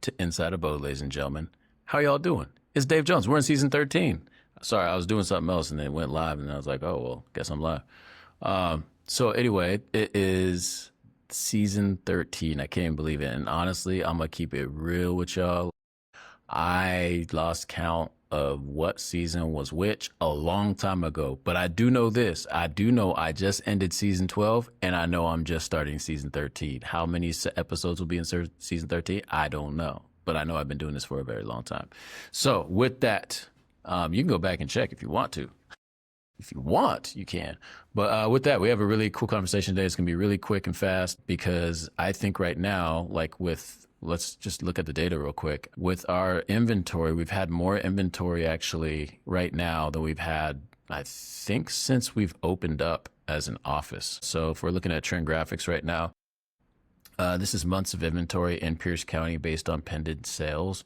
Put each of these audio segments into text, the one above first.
to Inside Abode, ladies and gentlemen. How y'all doing? It's Dave Jones. We're in season 13. Sorry, I was doing something else and then it went live, and I was like, oh, well, guess I'm live. So anyway, it is season 13. I can't even believe it. And honestly, I'm going to keep it real with y'all. I lost count of what season was which a long time ago. But I do know this. I do know I just ended season 12, and I know I'm just starting season 13. How many episodes will be in season 13? I don't know. But I know I've been doing this for a very long time. So with that, you can go back and check if you want to. If you want, you can. But with that, we have a really cool conversation today. It's going to be really quick and fast because I think right now, let's just look at the data real quick. With our inventory, we've had more inventory actually right now than we've had, I think, since we've opened up as an office. So if we're looking at trend graphics right now, this is months of inventory in Pierce County based on pending sales.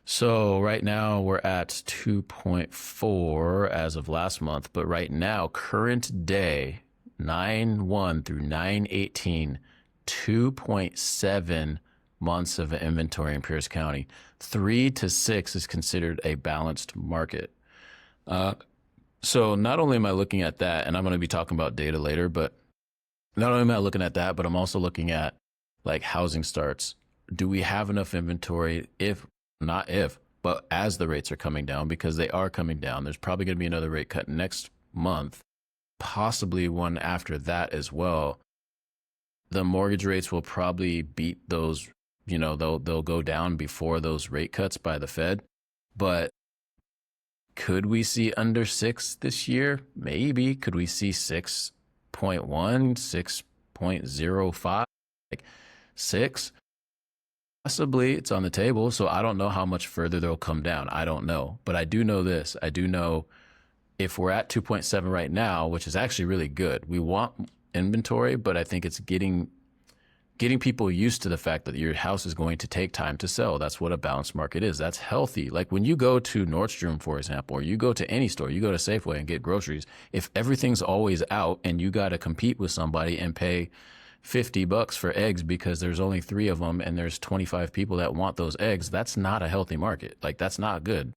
So right now we're at 2.4 as of last month, but right now, current day, 9/1 through 9/18, 2.7 months of inventory in Pierce County. 3 to 6 is considered a balanced market. So not only am I looking at that, and I'm going to be talking about data later, but not only am I looking at that, but I'm also looking at like housing starts. Do we have enough inventory but as the rates are coming down, because they are coming down, there's probably going to be another rate cut next month, possibly one after that as well. The mortgage rates will probably beat those, they'll go down before those rate cuts by the Fed. But could we see under 6 this year? Maybe. Could we see 6.1, 6.05, like 6? Possibly. It's on the table. So I don't know how much further they'll come down. I don't know. But I do know this. I do know if we're at 2.7 right now, which is actually really good. We want inventory, but I think it's getting people used to the fact that your house is going to take time to sell. That's what a balanced market is. That's healthy. Like when you go to Nordstrom, for example, or you go to any store, you go to Safeway and get groceries, if everything's always out and you got to compete with somebody and pay $50 for eggs because there's only 3 of them and there's 25 people that want those eggs, that's not a healthy market. Like that's not good.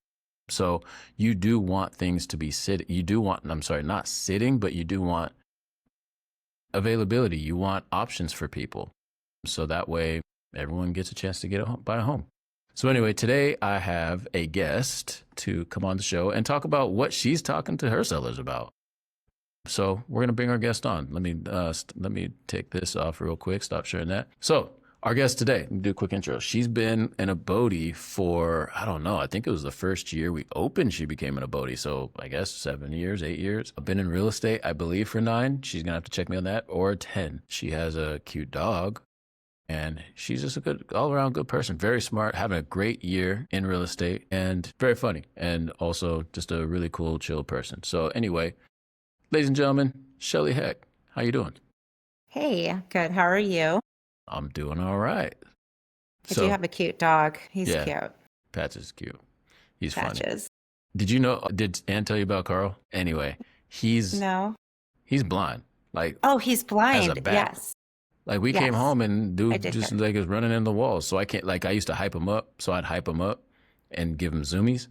So you do want things to be not sitting, but you do want availability. You want options for people. So that way everyone gets a chance to buy a home. So anyway, today I have a guest to come on the show and talk about what she's talking to her sellers about. So we're going to bring our guest on. Let me take this off real quick. Stop sharing that. So our guest today, let me do a quick intro. She's been an abode for, I don't know, I think it was the first year we opened, she became an abode. So I guess 7 years, 8 years. I've been in real estate, I believe, for 9. She's going to have to check me on that, or 10. She has a cute dog, and she's just a good, all-around good person. Very smart, having a great year in real estate, and very funny, and also just a really cool, chill person. So anyway, ladies and gentlemen, Shelley Heck, how you doing? Hey, good. How are you? I'm doing all right. I do have a cute dog. He's cute. Patches is cute. He's funny. Patches. Did Ann tell you about Carl? Anyway, he's blind. Like, oh, he's blind. As a bat. Yes. Like we came home and dude just hear. like is running in the walls. So I can't, like I used to hype him up. So I'd hype him up and give him zoomies.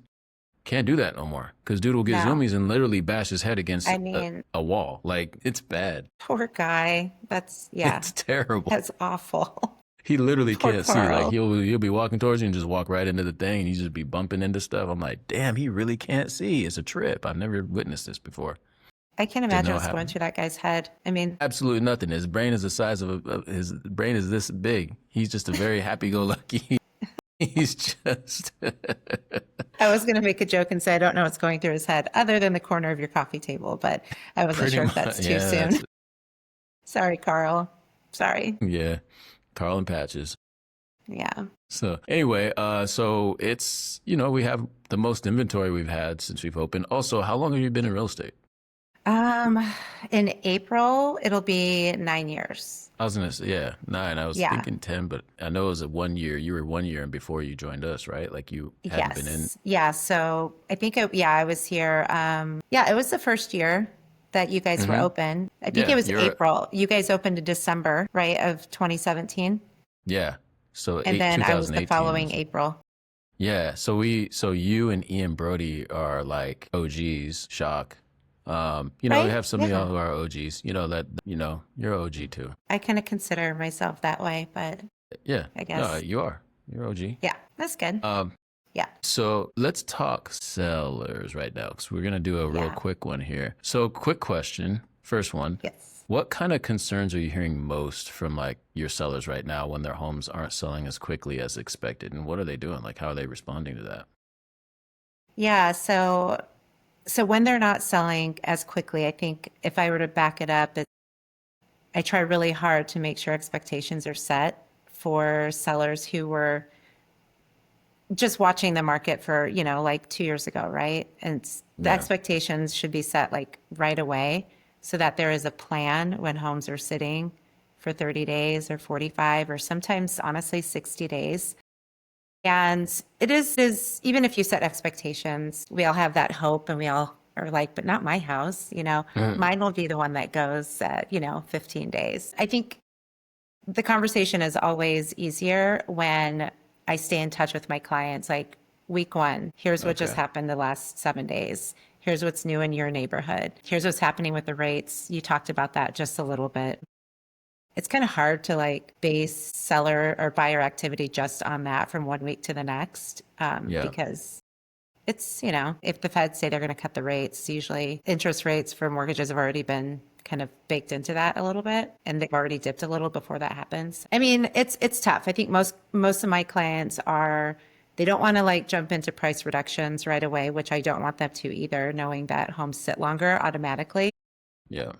Can't do that no more because dude will get zoomies and literally bash his head against a wall. Like it's bad. Poor guy. It's terrible. That's awful. He literally Poor can't Carl. see. Like he'll be walking towards you and just walk right into the thing and you just be bumping into stuff. I'm like, damn, he really can't see. It's a trip. I've never witnessed this before. I can't imagine what's going through that guy's head. I mean, absolutely nothing. His brain is the size of his brain is this big. He's just a very happy-go-lucky. He's just. I was going to make a joke and say I don't know what's going through his head other than the corner of your coffee table, but I wasn't sure if that's too soon. Sorry, Carl. Sorry. Yeah, Carl and Patches. Yeah. So anyway, so it's, we have the most inventory we've had since we've opened. Also, how long have you been in real estate? In April, it'll be 9 years. I was going to say, 9. I was thinking 10, but I know it was 1 year. You were 1 year and before you joined us, right? Like you hadn't been in. Yeah. So I think, I was here. It was the first year that you guys were open. I think it was April. You guys opened in December, right, of 2017? Yeah. So And then I was the 2018 following was. April. Yeah. So you and Ian Brody are like OGs, shock. We Right? have some of y'all Yeah. who are OGs, you're OG too. I kind of consider myself that way, but Yeah. I No, guess, you are. You're OG. yeah, that's good. Um, Yeah. so let's talk sellers right now because we're going to do a real Yeah. quick one here. So, quick question. First one. Yes. What kind of concerns are you hearing most from like your sellers right now when their homes aren't selling as quickly as expected? And what are they doing? Like, how are they responding to that? Yeah. So when they're not selling as quickly, I think if I were to back it up, I try really hard to make sure expectations are set for sellers who were just watching the market for, like 2 years ago, right? And the Yeah. expectations should be set like right away so that there is a plan when homes are sitting for 30 days or 45 or sometimes honestly 60 days. And it is even if you set expectations, we all have that hope and we all are like, but not my house, Mm. mine will be the one that goes at, 15 days. I think the conversation is always easier when I stay in touch with my clients. Like week one, here's what just Okay. happened the last 7 days. Here's what's new in your neighborhood. Here's what's happening with the rates. You talked about that just a little bit. It's kind of hard to like base seller or buyer activity just on that from one week to the next Yeah. because it's, if the Feds say they're going to cut the rates, usually interest rates for mortgages have already been kind of baked into that a little bit and they've already dipped a little before that happens. I mean, it's tough. I think most of my clients they don't want to like jump into price reductions right away, which I don't want them to either, knowing that homes sit longer automatically. Yeah.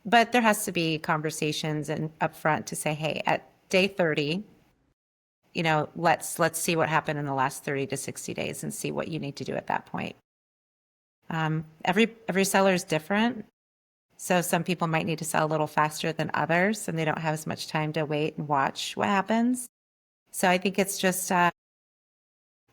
But there has to be conversations and upfront to say, hey, at day 30, let's see what happened in the last 30 to 60 days and see what you need to do at that point. Every seller is different. So some people might need to sell a little faster than others and they don't have as much time to wait and watch what happens. So I think it's just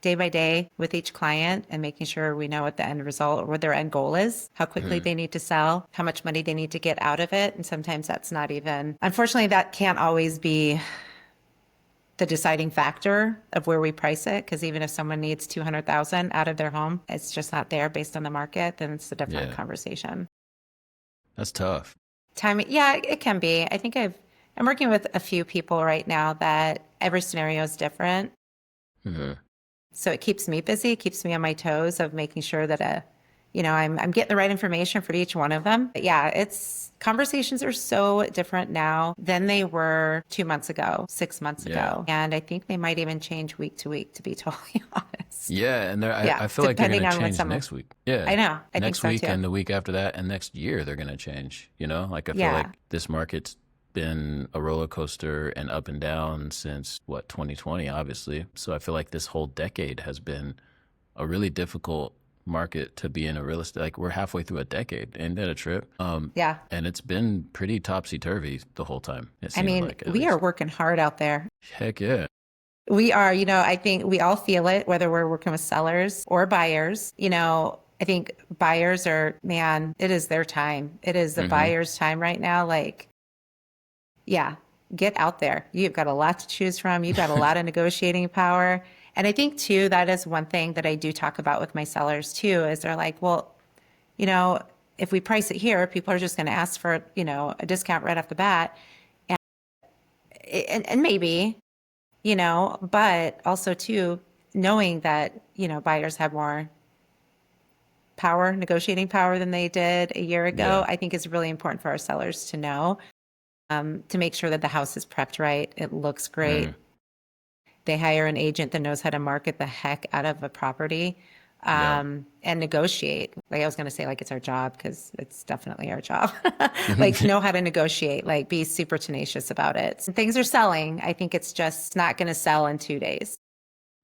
day by day with each client and making sure we know what the end result or what their end goal is, how quickly Mhm. they need to sell, how much money they need to get out of it. And sometimes that's not even, unfortunately, that can't always be the deciding factor of where we price it. Because even if someone needs 200,000 out of their home, it's just not there based on the market, then it's a different Yeah. conversation. That's tough. Timing, yeah, it can be. I think I'm working with a few people right now that every scenario is different. Hmm. So it keeps me busy, keeps me on my toes of making sure that I'm getting the right information for each one of them. But yeah, conversations are so different now than they were 2 months ago, 6 months Yeah. ago. And I think they might even change week to week, to be totally honest. Yeah. And Yeah, I feel like they're going depending to on when change someone, next week. Yeah. I know, I think Next so week too. and the week after that and next year, they're going to change. Like I feel Yeah. like this market's been a roller coaster and up and down since 2020, obviously. So I feel like this whole decade has been a really difficult market to be in a real estate. Like we're halfway through a decade. Ain't that a trip? Yeah. And it's been pretty topsy turvy the whole time. It I seems mean, like at we are least. working hard out there. Heck yeah. We are, I think we all feel it, whether we're working with sellers or buyers. I think buyers are, man, it is their time. It is the Hmm. buyer's time right now. Like, yeah, get out there. You've got a lot to choose from. You've got a lot of negotiating power. And I think too, that is one thing that I do talk about with my sellers too, is they're like, well, if we price it here, people are just going to ask for, a discount right off the bat. And maybe, but also too, knowing that, buyers have more power, negotiating power than they did a year ago, Yeah. I think is really important for our sellers to know, to make sure that the house is prepped right. It looks great. Mm. They hire an agent that knows how to market the heck out of a property, Yeah. and negotiate. Like I was going to say, like it's our job because it's definitely our job. Like know how to negotiate, like be super tenacious about it. And things are selling. I think it's just not going to sell in 2 days.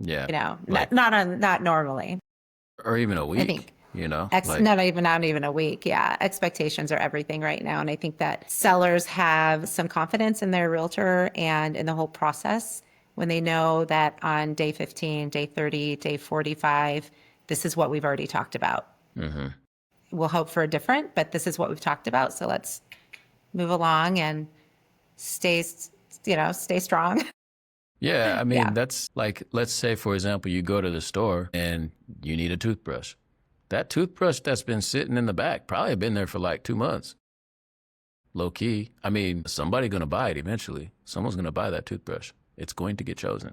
Yeah. Not Like, not normally. or even a I week, think like, not even a week. Yeah, expectations are everything right now, and I think that sellers have some confidence in their realtor and in the whole process when they know that on day 15, day 30, day 45, this is what we've already talked about. hmm. We'll hope for a different, but this is what we've talked about. So let's move along and stay strong. Yeah, I mean, Yeah. that's like, let's say, for example, you go to the store and you need a toothbrush. That toothbrush that's been sitting in the back probably been there for like 2 months, low key. I mean, somebody's going to buy it eventually. Someone's going to buy that toothbrush. It's going to get chosen.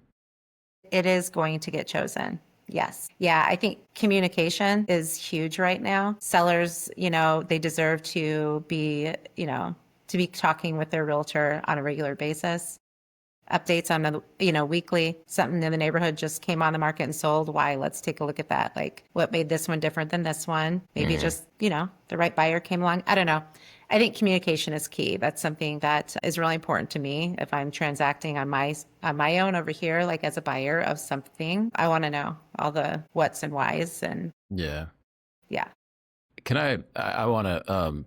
It is going to get chosen. Yes. Yeah. I think communication is huge right now. Sellers, they deserve to be talking with their realtor on a regular basis. Updates on weekly, something in the neighborhood just came on the market and sold. Why? Let's take a look at that. Like what made this one different than this one? Maybe just, the right buyer came along. I don't know. I think communication is key. That's something that is really important to me. If I'm transacting on my own over here, like as a buyer of something, I want to know all the what's and whys and Yeah. yeah. I want to,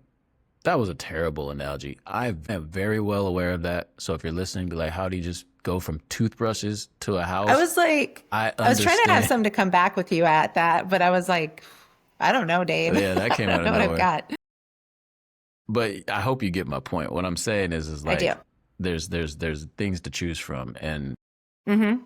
that was a terrible analogy. I am very well aware of that. So if you're listening, be like, how do you just go from toothbrushes to a house? I was like, I was trying to have something to come back with you at that, but I was like, I don't know, Dave. Yeah, that came out of I don't know nowhere. what I've got. But I hope you get my point. What I'm saying is like, I do. there's things to choose from. And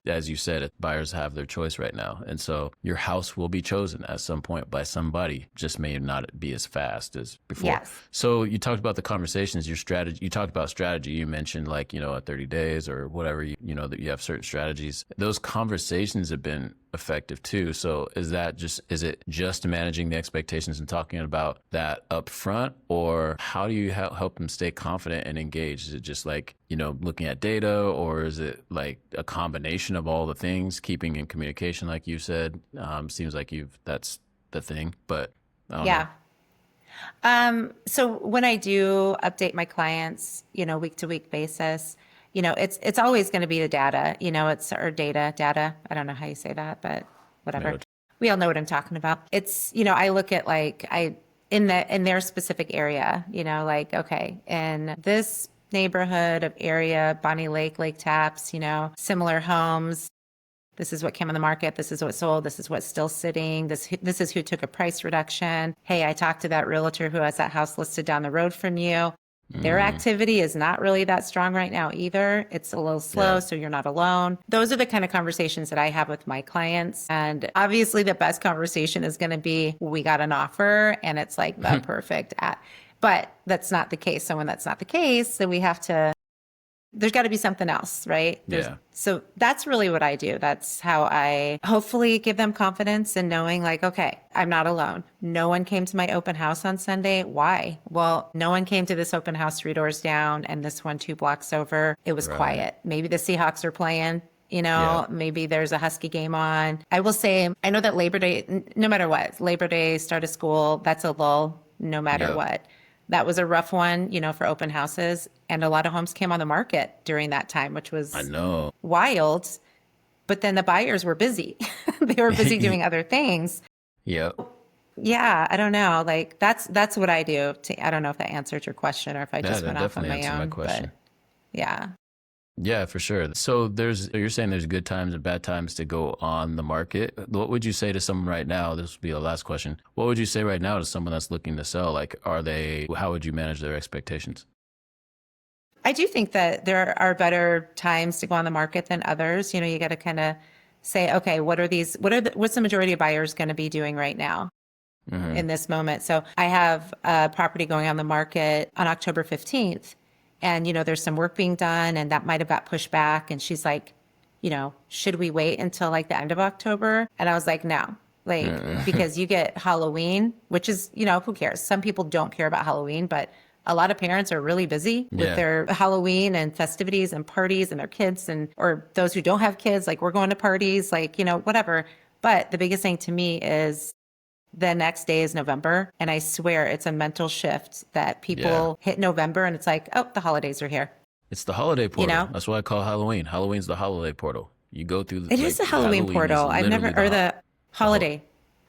as you said, buyers have their choice right now. And so your house will be chosen at some point by somebody, just may not be as fast as before. Yes. So you talked about the conversations, your strategy. You talked about strategy. You mentioned like, at 30 days or whatever, that you have certain strategies. Those conversations have been effective too. So is it just managing the expectations and talking about that up front, or how do you help them stay confident and engaged? Is it just like, looking at data, or is it like a combination of all the things, keeping in communication, like you said? Seems like that's the thing, but I don't know. So when I do update my clients, week to week basis, it's always going to be the data, or data. I don't know how you say that, but whatever. Yeah. We all know what I'm talking about. It's, I look at in their specific area, like, okay, in this neighborhood of area, Bonnie Lake, Lake Taps, similar homes. This is what came on the market. This is what sold. This is what's still sitting. This is who took a price reduction. Hey, I talked to that realtor who has that house listed down the road from you. Their activity is not really that strong right now either. It's a little slow, so you're not alone. Those are the kind of conversations that I have with my clients. And obviously the best conversation is going to be, we got an offer and it's like the perfect but that's not the case. So when that's not the case, then there's got to be something else, right? So that's really what I do. That's how I hopefully give them confidence in knowing like, okay, I'm not alone. No one came to my open house on Sunday. Why? Well, no one came to this open house 3 doors down and this one 2 blocks over. It was quiet. Maybe the Seahawks are playing. Maybe there's a Husky game on. I will say, I know that Labor Day, no matter what, Labor Day, start of school, that's a lull no matter what. That was a rough one, for open houses. And a lot of homes came on the market during that time, which was wild. But then the buyers were busy. They were busy doing other things. Yep. Yeah, I don't know. Like that's what I do. I don't know if that answered your question or if I just went off on my own. My question. But yeah. Yeah, for sure. So you're saying there's good times and bad times to go on the market. What would you say to someone right now? This will be the last question. What would you say right now to someone that's looking to sell? Like, how would you manage their expectations? I do think that there are better times to go on the market than others. You got to kind of say, okay, what's the majority of buyers going to be doing right now in this moment? So I have a property going on the market on October 15th. And, there's some work being done and that might have got pushed back. And she's like, should we wait until like the end of October? And I was like, no, because you get Halloween, which is, who cares? Some people don't care about Halloween, but a lot of parents are really busy with their Halloween and festivities and parties and their kids or those who don't have kids, like we're going to parties, whatever. But the biggest thing to me is the next day is November. And I swear it's a mental shift that people hit November and it's like, oh, the holidays are here. It's the holiday portal. That's what I call Halloween. Halloween's the holiday portal. You go through It is the Halloween portal. I've never, or the holiday.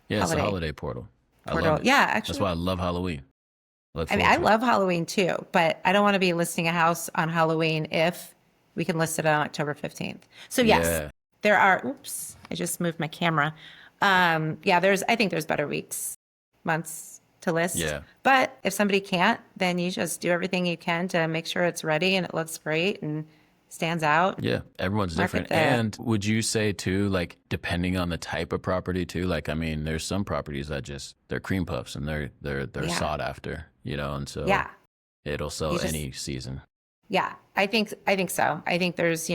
Yeah, it's the holiday portal. Yeah, actually. That's why I love Halloween. I love Halloween too, but I don't want to be listing a house on Halloween if we can list it on October 15th. So yes, there are, oops, I just moved my camera. I think there's better months to list. Yeah. But if somebody can't, then you just do everything you can to make sure it's ready and it looks great and stands out. Yeah, everyone's Market different. there. And would you say too, like depending on the type of property too, like I mean, there's some properties that just they're cream puffs and they're Yeah. sought after, you know, and so Yeah. it'll sell You just, any season. yeah, I think so. I think there's,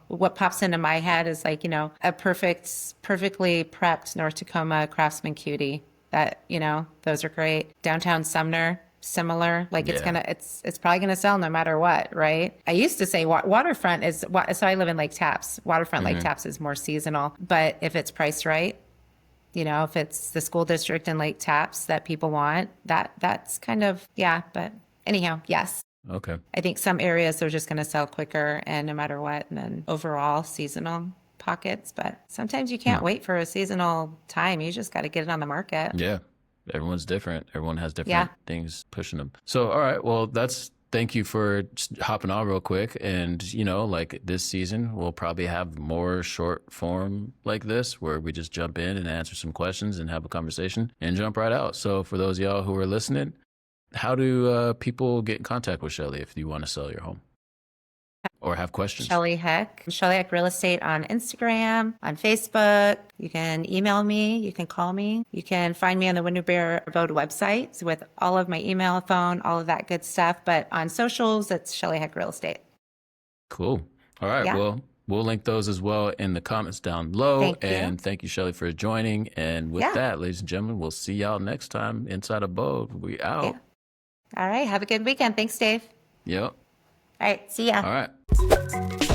what pops into my head is like, a perfectly prepped North Tacoma Craftsman cutie that, those are great. Downtown Sumner, similar. Like Yeah. it's probably gonna sell no matter what, right? I used to say waterfront is so I live in Lake Tapps. Waterfront Lake Tapps is more seasonal, but if it's priced right, if it's the school district in Lake Tapps that people want, that's kind of, yeah. But anyhow, yes. Okay. I think some areas are just going to sell quicker and no matter what, and then overall seasonal pockets. But sometimes you can't wait for a seasonal time. You just got to get it on the market. Yeah. Everyone's different. Everyone has different Yeah. things pushing them. So, all right. Well, thank you for just hopping on real quick. And, like this season, we'll probably have more short form like this where we just jump in and answer some questions and have a conversation and jump right out. So for those of y'all who are listening, how do people get in contact with Shelley if you want to sell your home or have questions? Shelley Heck Real Estate on Instagram, on Facebook. You can email me. You can call me. You can find me on the Windermere Abode website with all of my email, phone, all of that good stuff. But on socials, it's Shelley Heck Real Estate. Cool. All right. Yeah. Well, we'll link those as well in the comments down below. Thank you. And thank you, Shelley, for joining. And with that, ladies and gentlemen, we'll see y'all next time inside Abode. We out. Yeah. All right. Have a good weekend. Thanks, Dave. Yep. All right. See ya. All right.